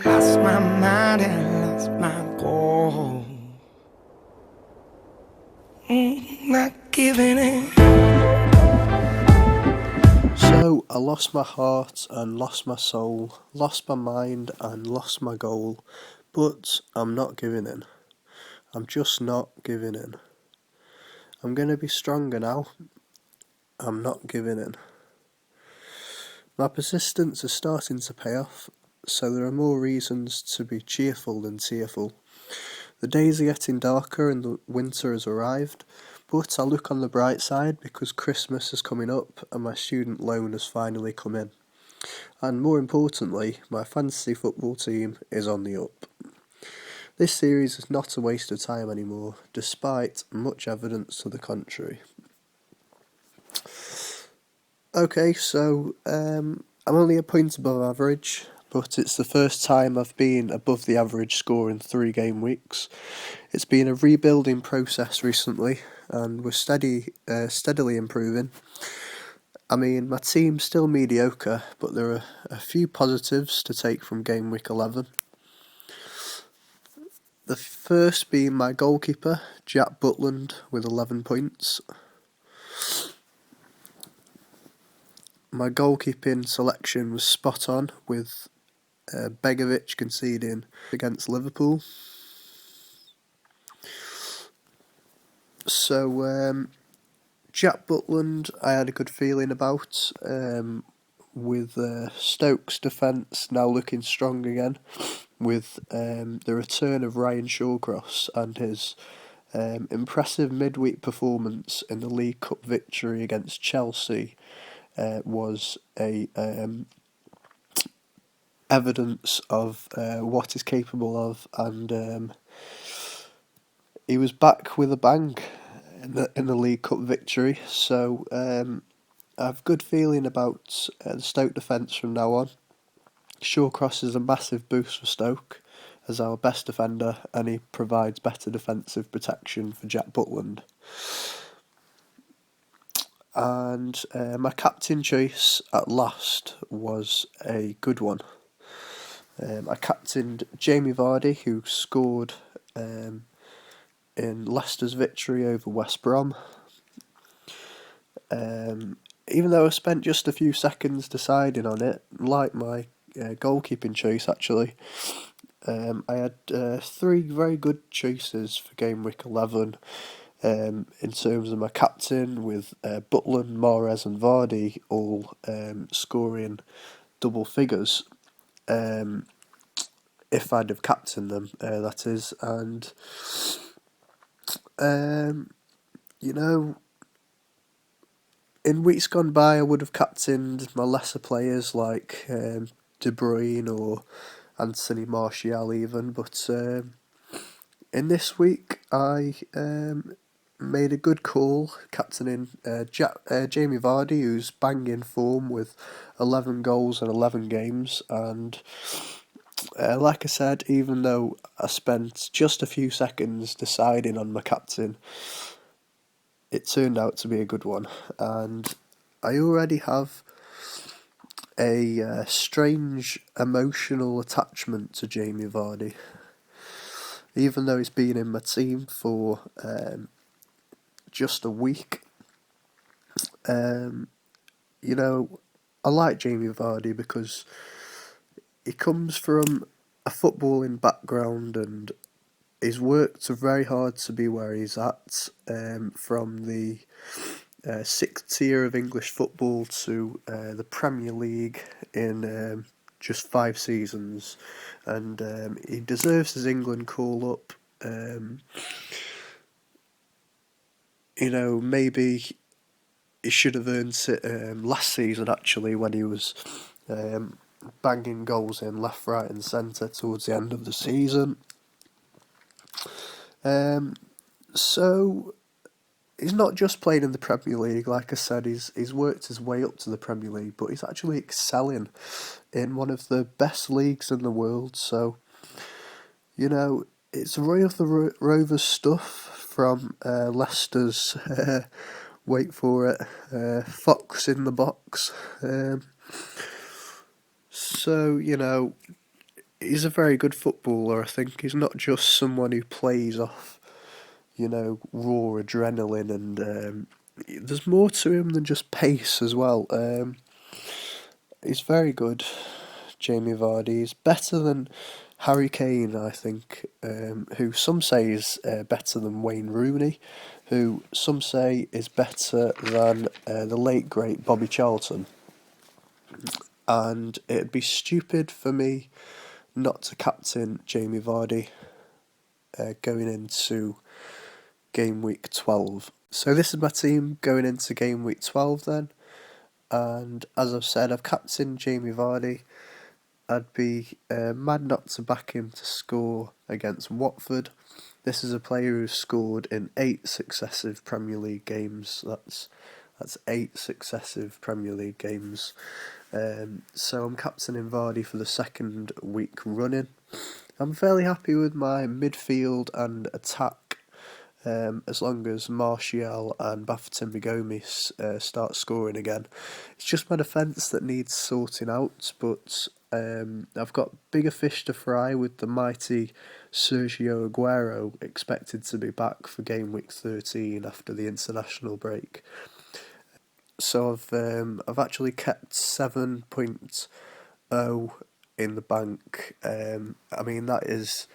Lost my mind and lost my goal. Not giving in. So, I lost my heart and lost my soul, lost my mind and lost my goal, but I'm not giving in. I'm just not giving in. I'm going to be stronger now. I'm not giving in. My persistence is starting to pay off, so there are more reasons to be cheerful than tearful. The days are getting darker and the winter has arrived, but I look on the bright side because Christmas is coming up and my student loan has finally come in. And more importantly, my fantasy football team is on the up. This series is not a waste of time anymore, despite much evidence to the contrary. Okay, so I'm only a point above average, but it's the first time I've been above the average score in 3 game weeks. It's been a rebuilding process recently, and we're steadily improving. I mean, my team's still mediocre, but there are a few positives to take from game week 11. The first being my goalkeeper, Jack Butland, with 11 points. My goalkeeping selection was spot on, with Begovic conceding against Liverpool. So, Jack Butland, I had a good feeling about, with Stoke's defence now looking strong again, with the return of Ryan Shawcross and his impressive midweek performance in the League Cup victory against Chelsea was a evidence of what he's capable of, and he was back with a bang in the League Cup victory. So I have a good feeling about the Stoke defence from now on. Shawcross is a massive boost for Stoke as our best defender, and he provides better defensive protection for Jack Butland. And my captain choice at last was a good one. I captained Jamie Vardy, who scored in Leicester's victory over West Brom. Even though I spent just a few seconds deciding on it, like my goalkeeping choice actually, I had 3 very good choices for game week 11 in terms of my captain, with Butland, Mahrez and Vardy all scoring double figures. If I'd have captained them, that is. And, you know, in weeks gone by, I would have captained my lesser players like De Bruyne or Anthony Martial even, but in this week I made a good call captaining Jamie Vardy, who's banging form with 11 goals in 11 games, and like I said, even though I spent just a few seconds deciding on my captain, it turned out to be a good one, and I already have a strange emotional attachment to Jamie Vardy. Even though he's been in my team for just a week, you know, I like Jamie Vardy because he comes from a footballing background and he's worked very hard to be where he's at, from the 6th tier of English football to the Premier League in just 5 seasons, and he deserves his England call up. Maybe he should have earned it last season actually, when he was banging goals in left, right and centre towards the end of the season. So he's not just playing in the Premier League, like I said, he's worked his way up to the Premier League, but he's actually excelling in one of the best leagues in the world. So, it's Roy of the Rovers stuff from Leicester's, wait for it, Fox in the Box. So, he's a very good footballer. I think he's not just someone who plays off, raw adrenaline, and there's more to him than just pace as well. He's very good, Jamie Vardy. He's better than Harry Kane, I think, who some say is better than Wayne Rooney, who some say is better than the late great Bobby Charlton. And it'd be stupid for me not to captain Jamie Vardy going into game week 12. So this is my team going into game week 12 then. And as I've said, I've captained Jamie Vardy. I'd be mad not to back him to score against Watford. This is a player who's scored in 8 successive Premier League games. That's 8 successive Premier League games. So I'm captaining Vardy for the second week running. I'm fairly happy with my midfield and attack, as long as Martial and Bafétimbi-Gomis start scoring again. It's just my defence that needs sorting out, but I've got bigger fish to fry with the mighty Sergio Aguero expected to be back for game week 13 after the international break. So I've actually kept 7.0 in the bank. I mean, that is,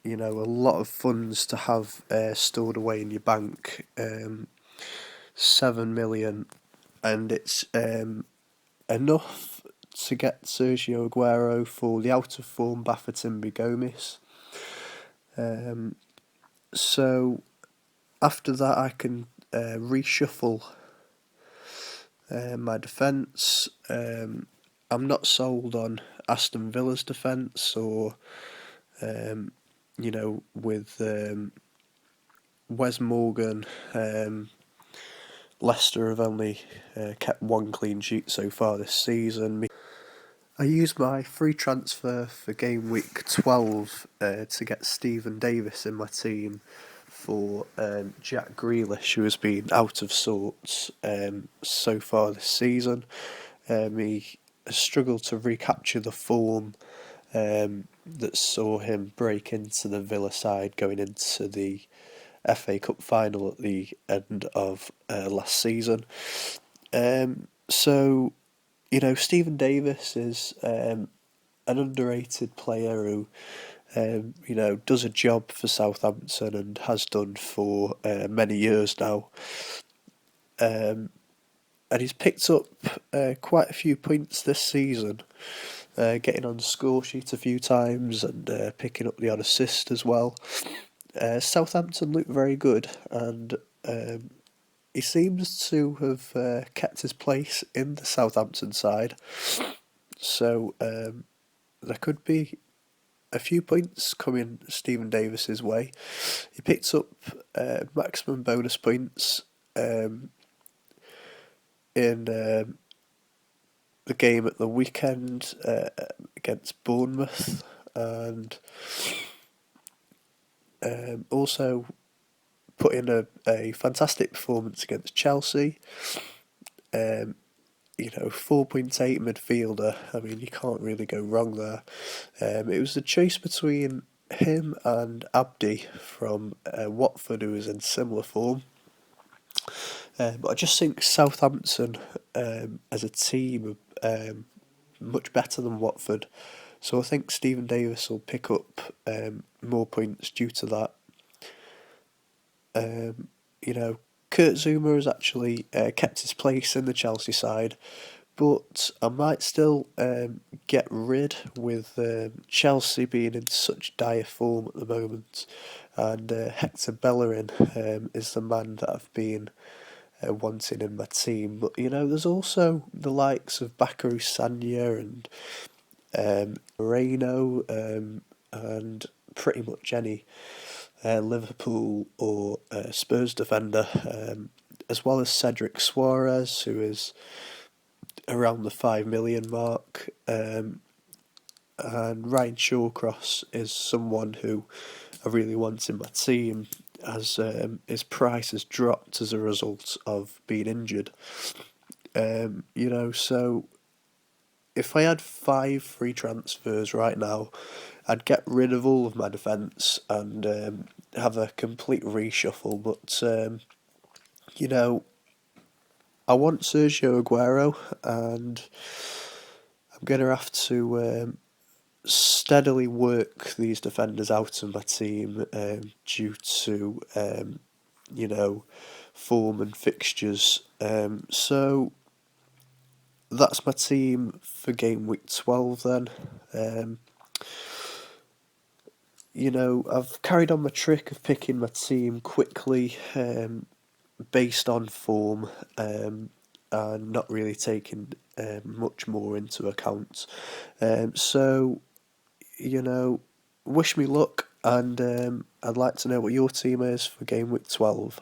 a lot of funds to have stored away in your bank. 7 million, and it's enough to get Sergio Aguero for the out of form Bafétimbi-Gomis. So after that, I can reshuffle my defence. I'm not sold on Aston Villa's defence, or with Wes Morgan. Leicester have only kept 1 clean sheet so far this season. I used my free transfer for game week 12 to get Stephen Davis in my team for Jack Grealish, who has been out of sorts so far this season. He has struggled to recapture the form that saw him break into the Villa side going into the FA Cup final at the end of last season. So, Stephen Davis is an underrated player who, does a job for Southampton and has done for many years now. And he's picked up quite a few points this season, getting on the score sheet a few times and picking up the odd assist as well. Southampton look very good, and he seems to have kept his place in the Southampton side. So there could be a few points coming Stephen Davis's way. He picked up maximum bonus points in the game at the weekend against Bournemouth, and also put in a fantastic performance against Chelsea. 4.8 midfielder. I mean, you can't really go wrong there. It was the choice between him and Abdi from Watford, who was in similar form. But I just think Southampton, as a team, much better than Watford. So I think Stephen Davis will pick up more points due to that. Kurt Zouma has actually kept his place in the Chelsea side, but I might still get rid with Chelsea being in such dire form at the moment, and Hector Bellerin is the man that I've been wanting in my team. But there's also the likes of Bakaru Sanya and Moreno, and pretty much any Liverpool or Spurs defender, as well as Cedric Suarez, who is around the 5 million mark, and Ryan Shawcross is someone who I really want in my team, as his price has dropped as a result of being injured. So if I had 5 free transfers right now, I'd get rid of all of my defence and have a complete reshuffle. But you know, I want Sergio Aguero, and I'm gonna have to steadily work these defenders out of my team due to you know, form and fixtures. So that's my team for game week 12 then. Um, I've carried on my trick of picking my team quickly based on form and not really taking much more into account. So, you know, wish me luck, and I'd like to know what your team is for game week 12.